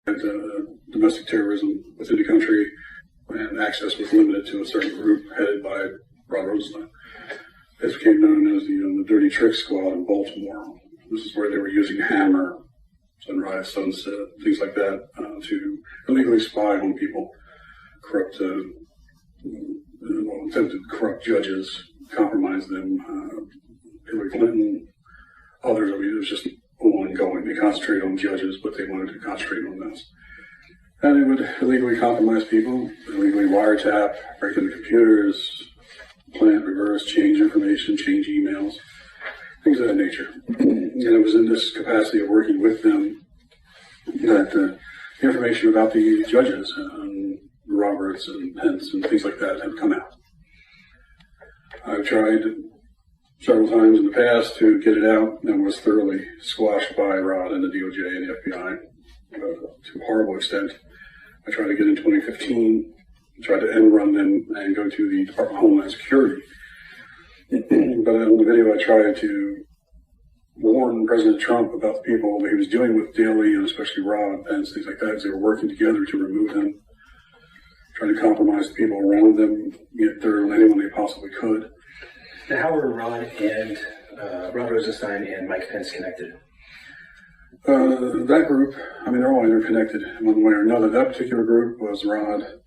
Domestic terrorism within the country, and access was limited to a certain group headed by Rod Rosenstein. This became known as the Dirty Trick Squad in Baltimore. This is where they were using hammer, sunrise, sunset, things like that, to illegally spy on people, corrupt, attempted to corrupt judges, compromise them. Hillary Clinton, others. I mean, it was just ongoing. They concentrated on judges, but they wanted to concentrate on this. And they would illegally compromise people, illegally wiretap, break into computers, plant, reverse, change information, change emails, things of that nature. And it was in this capacity of working with them that the information about the judges, Roberts and Pence and things like that, have come out. I've tried several times in the past to get it out and was thoroughly squashed by Rod and the DOJ and the FBI to a horrible extent. I tried to get in 2015, tried to end run them and go to the Department of Homeland Security. But in the video, I tried to warn President Trump about the people that he was dealing with daily, and especially Rod and Pence, things like that, as they were working together to remove them, trying to compromise the people around them, get through anyone they possibly could. Now, how were Rod Rosenstein and Mike Pence connected? That group, I mean, they're all interconnected in one way or another. That particular group was Rod,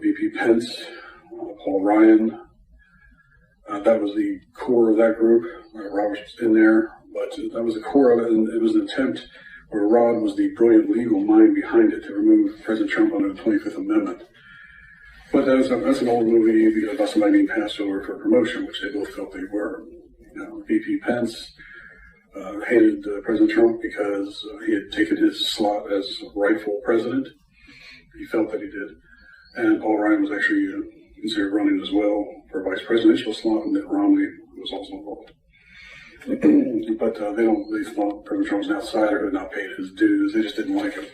VP Pence, Paul Ryan. That was the core of that group. Roberts was in there, but that was the core of it, and it was an attempt where Rod was the brilliant legal mind behind it to remove President Trump under the 25th Amendment. But that's an old movie about somebody being passed over for promotion, which they both felt they were. VP Pence hated President Trump because he had taken his slot as rightful president. He felt that he did. And Paul Ryan was actually considered running as well for a vice presidential slot, and Mitt Romney was also involved. But they thought President Trump was an outsider who had not paid his dues. They just didn't like him.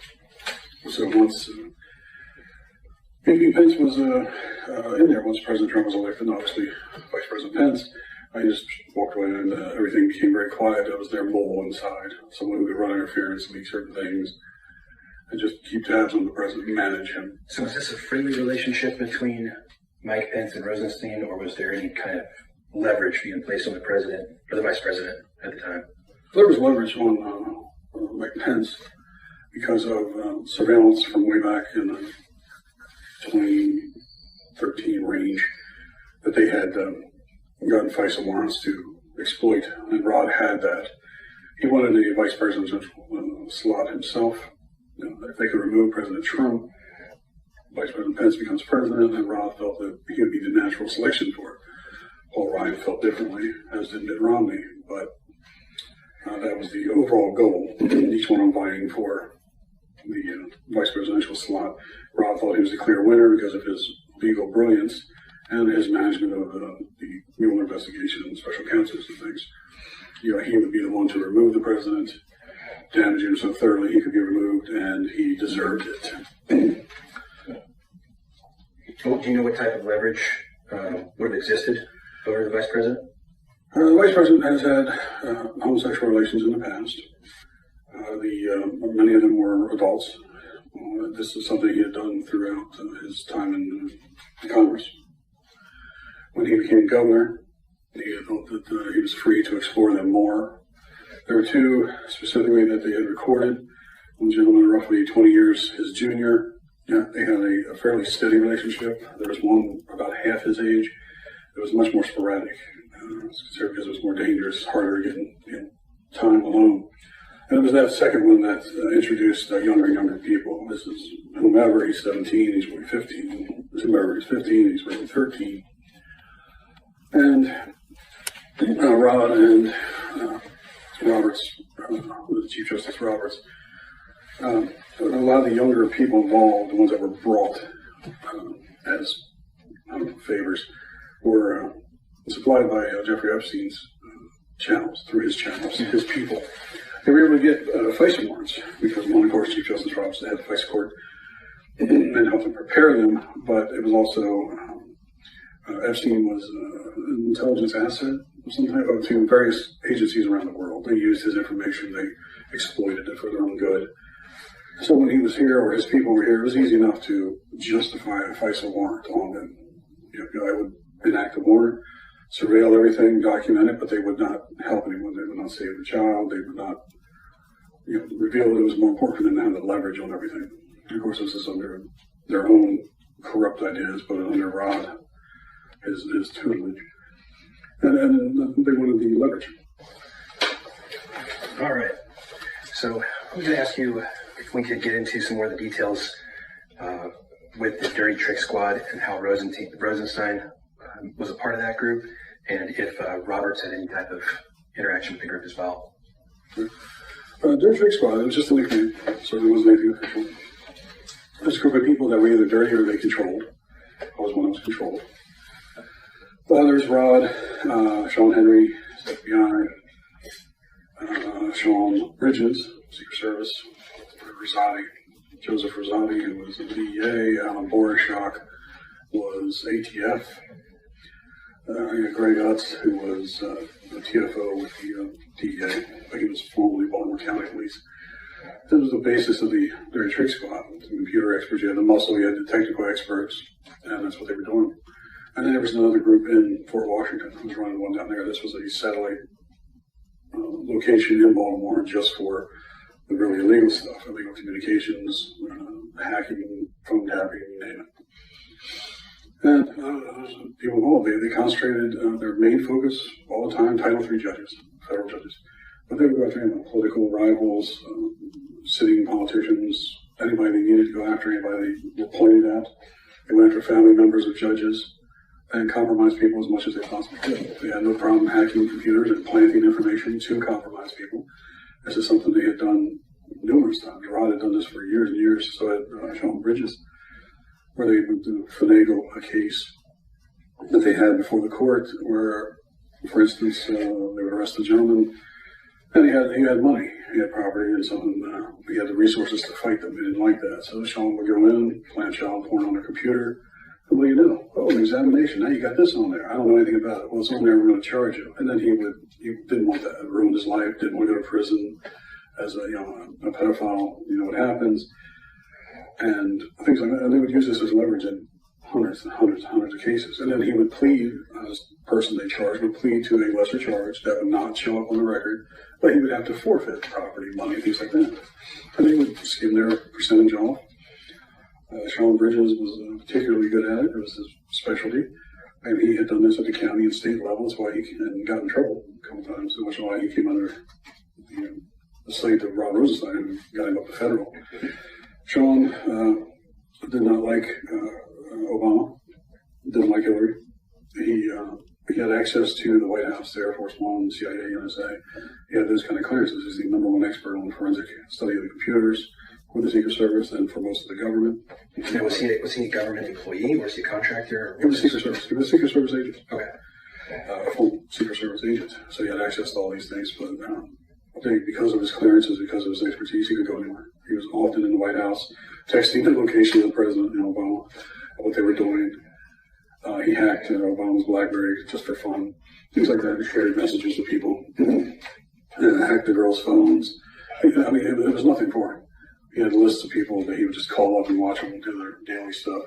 So once VP Pence was in there, once President Trump was elected, and obviously Vice President Pence, I just walked away and everything became very quiet. I was their mole inside, someone who could run interference, leak certain things, and just keep tabs on the president and manage him. So was this a friendly relationship between Mike Pence and Rosenstein, or was there any kind of leverage being placed on the president or the vice president at the time? There was leverage on Mike Pence because of surveillance from way back in the 2013 range that they had gotten FISA warrants to exploit, and Rod had that. He wanted a vice presidential slot himself. If they could remove President Trump, Vice President Pence becomes president, and Rod felt that he would be the natural selection for it. Paul Ryan felt differently, as did Mitt Romney, but that was the overall goal. Each one of them vying for the vice presidential slot. Rod thought he was the clear winner because of his legal brilliance and his management of the Mueller investigation and special counsels and things. He would be the one to remove the president, damage him so thoroughly he could be removed, and he deserved it. Well, do you know what type of leverage would have existed over the vice president? The vice president has had homosexual relations in the past. Many of them were adults. This is something he had done throughout his time in Congress. When he became governor, he felt that he was free to explore them more. There were two specifically that they had recorded. One gentleman, roughly 20 years his junior. They had a fairly steady relationship. There was one about half his age. It was much more sporadic. Because it was more dangerous, harder to get time alone. And it was that second one that introduced younger and younger people. This is whomever, he's 17, he's really 15. Whomever he's 15, he's really 13. And Rod and Roberts, the Chief Justice Roberts, a lot of the younger people involved, the ones that were brought as favors, were supplied by Jeffrey Epstein's channels, through his channels, his people. They were able to get FISA warrants because one, of course, Chief Justice Roberts had the FISA court and helped them prepare them, but it was also, Epstein was an intelligence asset of some type to various agencies around the world. They used his information, they exploited it for their own good. So when he was here, or his people were here, it was easy enough to justify a FISA warrant on them. The FBI would enact a warrant, surveil everything, document it, but they would not help anyone. They would not save the child. They would not, reveal that it was more important for them to have the leverage on everything. And of course, this is under their own corrupt ideas, but under Rod, his tutelage. And they wanted the leverage. All right. So I'm going to ask you if we could get into some more of the details with the Dirty Trick Squad and how Rosenstein was a part of that group, and if Roberts had any type of interaction with the group as well. Dirty Trick Squad, it was just a nickname. Certainly wasn't anything official. There's a group of people that were either dirty or they controlled. I was one that was controlled. The others, Rod, Sean Henry, FBI, Sean Bridges, Secret Service, Rosati, Joseph Rosati, who was the DEA, Alan Borishock was ATF, Greg Utz, who was the TFO with the DEA, but he was formerly Baltimore County Police. This was the basis of the Dirty Trick Squad. The computer experts, you had the muscle, you had the technical experts, and that's what they were doing. And then there was another group in Fort Washington who was running one down there. This was a satellite location in Baltimore just for the really illegal stuff, illegal communications, hacking, phone tapping, you name it. And people involved, they concentrated their main focus all the time, Title III judges, federal judges. But they would go after political rivals, sitting politicians, anybody they needed to go after, anybody they were pointed at. They went after family members of judges and compromised people as much as they possibly could. They had no problem hacking computers and planting information to compromise people. This is something they had done numerous times. Rod had done this for years and years. So at Sean Bridges, where they would finagle a case that they had before the court, where, for instance, they would arrest a gentleman, and he had money, he had property, and something. He had the resources to fight them. They didn't like that, so Sean would go in, plant child porn on their computer. And what do you know? Oh, an examination. Now you got this on there. I don't know anything about it. Well, it's on there. We're going to charge you. And then he didn't want that. It ruined his life. Didn't want to go to prison as a pedophile. You know what happens, and things like that. And they would use this as leverage in hundreds of cases. And then he would plead. This person they charged would plead to a lesser charge that would not show up on the record, but he would have to forfeit property, money, things like that. And they would skim their percentage off. Sean Bridges was particularly good at it. It was his specialty. And he had done this at the county and state level. That's why he got in trouble a couple times. So much why he came under the slate of Rod Rosenstein, who got him up to federal. Sean did not like Obama, didn't like Hillary. He had access to the White House, the Air Force One, CIA, NSA. He had those kind of clearances. He's the #1 expert on the forensic study of the computers for the Secret Service and for most of the government. Now, was he a government employee, or was he a contractor? He was Secret Service. He was a Secret Service agent. Okay. A full Secret Service agent. So he had access to all these things, but I think because of his clearances, because of his expertise, he could go anywhere. He was often in the White House, texting the location of the president and Obama, what they were doing. He hacked Obama's BlackBerry just for fun, things like that. He carried messages to people, hacked the girls' phones. I mean, it was nothing for him. He had lists of people that he would just call up and watch them do their daily stuff.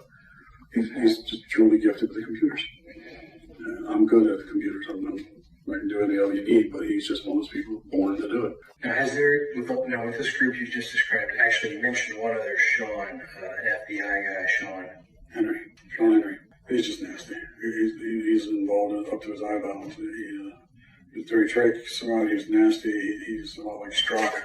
He's just truly gifted with the computers. I'm good at the computers. I can do any of you need, but he's just one of those people born to do it. Now, has there, with this group you just described, actually you mentioned one other Sean, an FBI guy, Sean Henry. He's just nasty. He's involved up to his eyeballs. He's dirty trick. He's nasty. He's a lot like Strzok.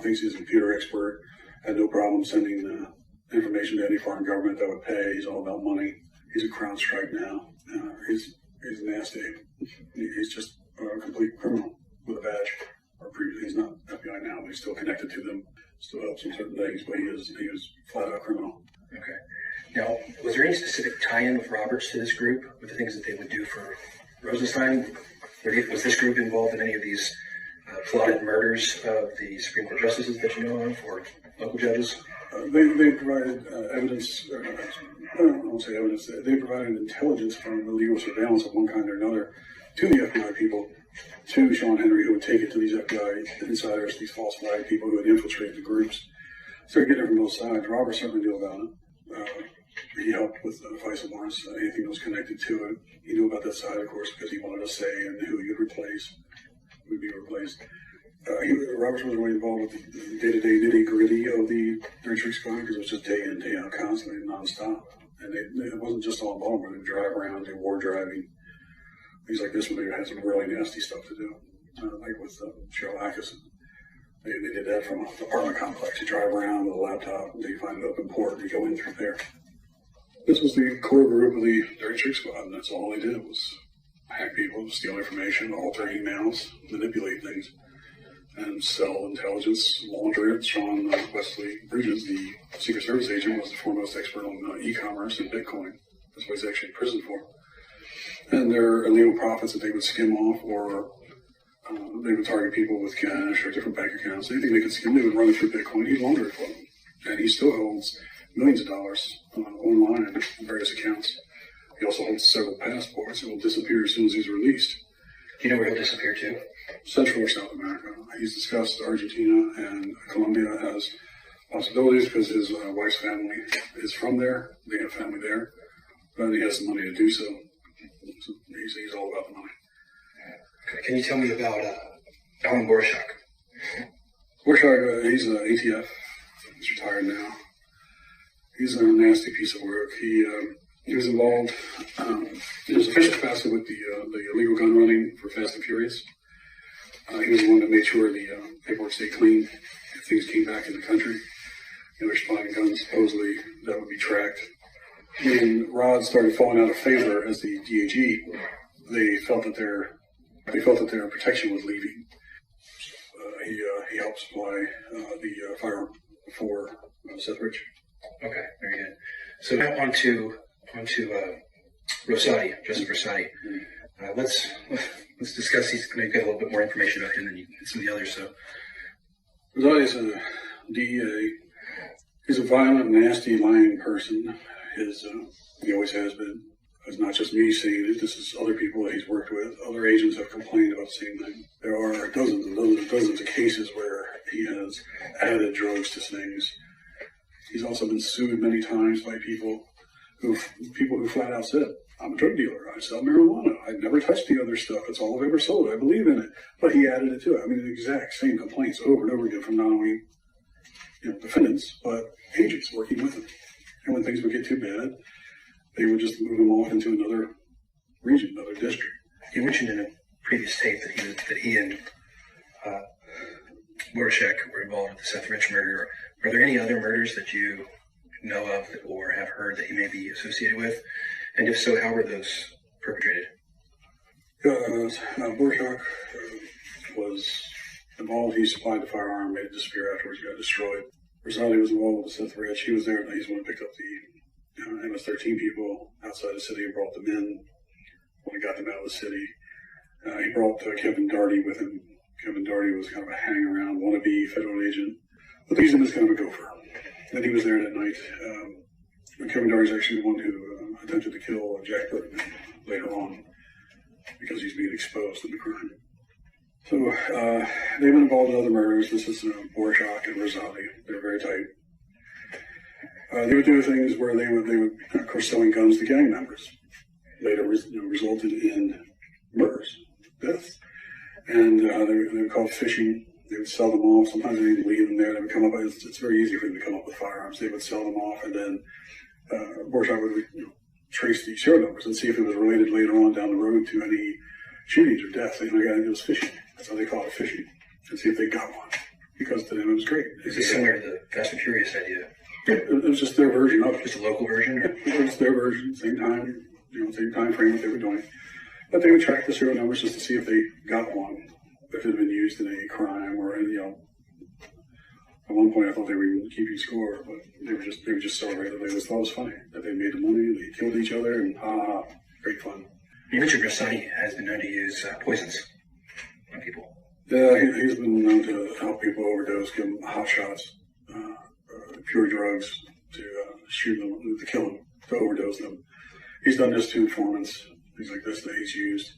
Thinks he's a computer expert. Had no problem sending information to any foreign government that would pay. He's all about money. He's a CrowdStrike now. He's nasty. He's just a complete criminal with a badge. He's not FBI now, but he's still connected to them. Still helps in certain things, but he is flat out criminal. Okay. Now, was there any specific tie-in with Roberts to this group, with the things that they would do for Rosenstein? Was this group involved in any of these plotted murders of the Supreme Court justices that you know of, or local judges? They provided evidence, I won't say evidence, they provided intelligence from illegal surveillance of one kind or another to the FBI people, to Sean Henry, who would take it to these FBI insiders, these false flag people who would infiltrate the groups. So you're getting it from both sides. Robert certainly knew about it. He helped with the FISA warrants, anything that was connected to it. He knew about that side, of course, because he wanted to say and who he would replace, would be replaced. Robert was really involved with the day-to-day nitty-gritty of the Dirty Trick Squad because it was just day in, day out, constantly, nonstop. And it wasn't just all involved, but they would drive around, they were driving. Things like this when they had some really nasty stuff to do, like with Cheryl Atkinson. They did that from an apartment complex. You drive around with a laptop, until you find an open port, and you go in through there. This was the core group of the Dirty Trick Squad, and that's all they did was hack people, steal information, alter emails, manipulate things, and sell intelligence, launder it. Sean Wesley Bridges, the Secret Service agent, was the foremost expert on e-commerce and Bitcoin. That's what he's actually in prison for. And there are illegal profits that they would skim off, or they would target people with cash or different bank accounts. Anything they could skim, they would run it through Bitcoin. He'd launder it for them. And he still holds millions of dollars online in various accounts. He also holds several passports and will disappear as soon as he's released. Do you know where he'll disappear to? Central or South America. He's discussed Argentina and Colombia as possibilities because his wife's family is from there. They have family there. But he has the money to do so. So he's all about the money. Okay. Can you tell me about Alan Borshak? Borshak, he's an ATF. He's retired now. He's a nasty piece of work. He was involved in his official capacity with the illegal gun running for Fast and Furious. He was the one that made sure the paperwork stayed clean if things came back in the country. They were supplying guns, supposedly, that would be tracked. When Rod started falling out of favor as the DAG, they felt that their protection was leaving. He helped supply the firearm for Seth Rich. Okay, very good. So now on to Rosati, Joseph Rosati. Let's discuss. He's going to get a little bit more information about him than some of the others. So Rosati is a DEA. He's a violent, nasty, lying person. He always has been. It's not just me saying it. This is other people that he's worked with. Other agents have complained about the same thing. There are dozens and dozens of cases where he has added drugs to things. He's also been sued many times by people who flat out said, "I'm a drug dealer. I sell marijuana. I've never touched the other stuff. It's all I've ever sold. I believe in it." But he added it to it. I mean, the exact same complaints over and over again from not only defendants, but agents working with him. And when things would get too bad, they would just move him off into another region, another district. You mentioned in a previous tape that he and Borshak were involved with the Seth Rich murder. Are there any other murders that you know of or have heard that he may be associated with? And if so, how were those perpetrated? Borshak was involved. He supplied the firearm, made it disappear afterwards. He got destroyed. Rosati was involved with Seth Rich. He was there. He's the one who picked up the MS-13 people outside the city and brought them in when he got them out of the city. He brought Kevin Daugherty with him. Kevin Daugherty was kind of a hang-around, wannabe federal agent, but used him as kind of a gopher. And he was there that night. Kevin Daugherty's actually the one who attempted to kill Jack Burton later on because he's being exposed to the crime. So they've been involved in other murders. This is Borshak and Rosati. They're very tight. They would do things where they would of course, selling guns to gang members. Later resulted in murders, deaths. And they would call phishing. They would sell them off. Sometimes they didn't leave them there. They would come up. It's very easy for them to come up with firearms. They would sell them off, and then Borshak would trace the serial numbers and see if it was related later on down the road to any shootings or deaths. It was phishing. That's how they call it, phishing. And see if they got one. Because to them it was great. Is it similar to the Fast and Furious idea? It was just their version of it. Just a local version? Or? It was their version, same time, same time frame that they were doing. But they would track the serial numbers just to see if they got one, if it had been used in any crime or any, at one point I thought they were even keeping score, but they were just celebrating. They just thought it was funny that they made the money, they killed each other, and great fun. You mentioned Rosati has been known to use poisons on people. Yeah, he's been known to help people overdose, give them hot shots, pure drugs to shoot them, to kill them, to overdose them. He's done this to informants, things like this that he's used.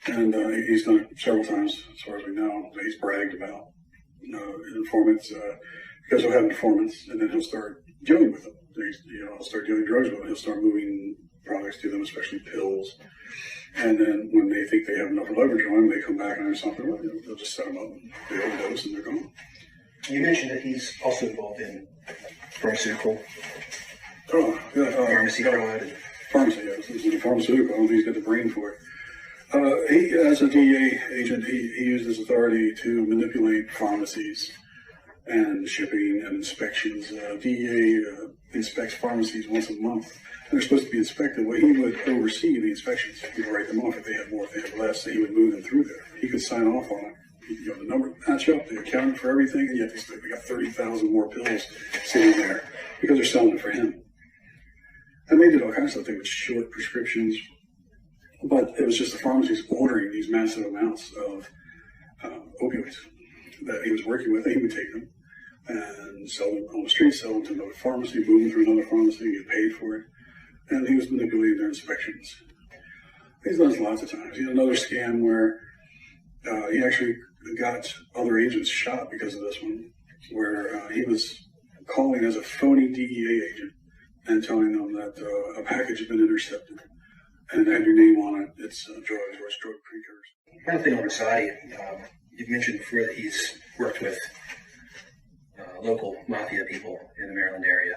And he's done it several times, as far as we know, that he's bragged about. Informants, because he'll have informants, and then he'll start dealing with them. He'll start dealing drugs with them. He'll start moving products to them, especially pills. And then when they think they have enough leverage on them, they come back and there's something. They'll just set them up, they overdose, and they're gone. You mentioned that he's also involved in pharmaceutical. Pharmacy fraud. Pharmacy, yes. This is a pharmaceutical. He's got the brain for it. He, as a DEA agent, he used his authority to manipulate pharmacies and shipping and inspections. DEA inspects pharmacies once a month. And they're supposed to be inspected. Well, he would oversee the inspections. He would write them off if they had more, if they had less. So he would move them through there. He could sign off on it. The number match up, they accounted for everything, and yet they got 30,000 more pills sitting there because they're selling it for him. And they did all kinds of stuff. They would short prescriptions, but it was just the pharmacies ordering these massive amounts of opioids that he was working with. And he would take them and sell them on the street, sell them to another pharmacy, move them through another pharmacy, get paid for it. And he was manipulating their inspections. He's done this lots of times. He had another scam where he actually got other agents shot because of this one, where he was calling as a phony DEA agent and telling them that a package had been intercepted and it had your name on it. It's drugs or it's drug precursors. One thing on Roussati, you've mentioned before that he's worked with local mafia people in the Maryland area.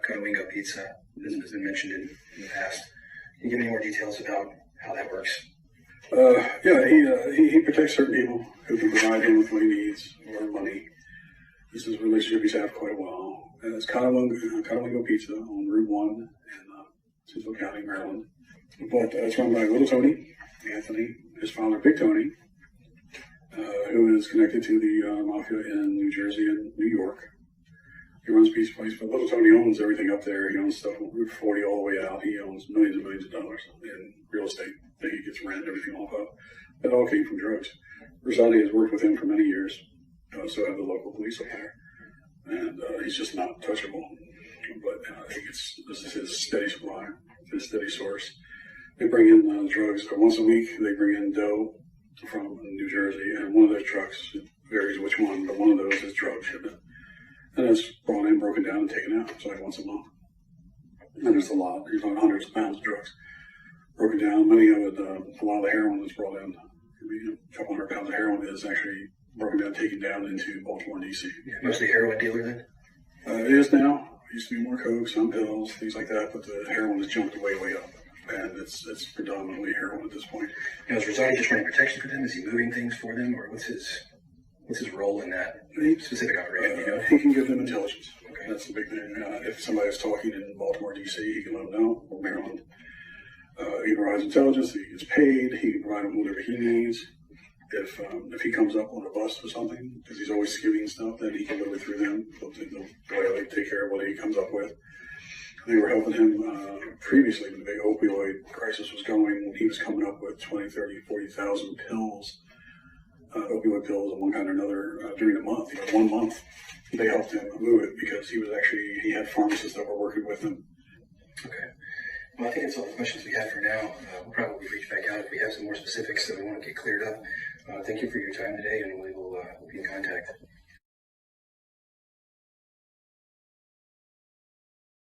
𝙁𝙁𝙪𝙁 Pizza has been mentioned in the past. Can you give me more details about how that works? He protects certain people who can provide him with what he needs or money. This is a relationship he's had for quite a while. And it's �10𝙁𝙁𝙁 Pizza on Route 1 in Central County, Maryland. But it's run by Little Tony, Anthony, his father, Big Tony, who is connected to the mafia in New Jersey and New York. He runs Pizza Place, but Little Tony owns everything up there. He owns stuff on Route 40 all the way out. He owns millions and millions of dollars in real estate that he gets rent and everything off of. That all came from drugs. Roussati has worked with him for many years. So have the local police up there. And he's just not touchable. But I think this is his steady supply, his steady source. They bring in drugs once a week. They bring in dough from New Jersey, and one of those trucks, it varies which one, but one of those is drug shipment. And it's brought in, broken down, and taken out. It's like once a month. And there's a lot. There's like hundreds of pounds of drugs broken down. Many of it, a lot of the heroin that's brought in. A couple hundred pounds of heroin is actually broken down, taken down into Baltimore, D.C. Yeah, mostly heroin dealer then? It is now. It used to be more coke, some pills, things like that, but the heroin has jumped way, way up. And it's predominantly heroin at this point. Now, is Roussati just running protection for them? Is he moving things for them? Or what's his role in that specific operation? He can give them intelligence. Okay. That's the big thing. If somebody's talking in Baltimore, D.C., he can let them know, or Maryland. He provides intelligence, he gets paid, he can provide them whatever he needs. If he comes up on a bust or something, because he's always skimming stuff, then he can deliver through them. They'll gladly take care of what he comes up with. They were helping him previously when the big opioid crisis was going. He was coming up with 20, 30, 40,000 pills, opioid pills of one kind or another during a month. 1 month, they helped him move it because he had pharmacists that were working with him. Okay. Well, I think that's all the questions we have for now. We'll probably reach back out if we have some more specifics that we want to get cleared up. Thank you for your time today, and we will be in contact.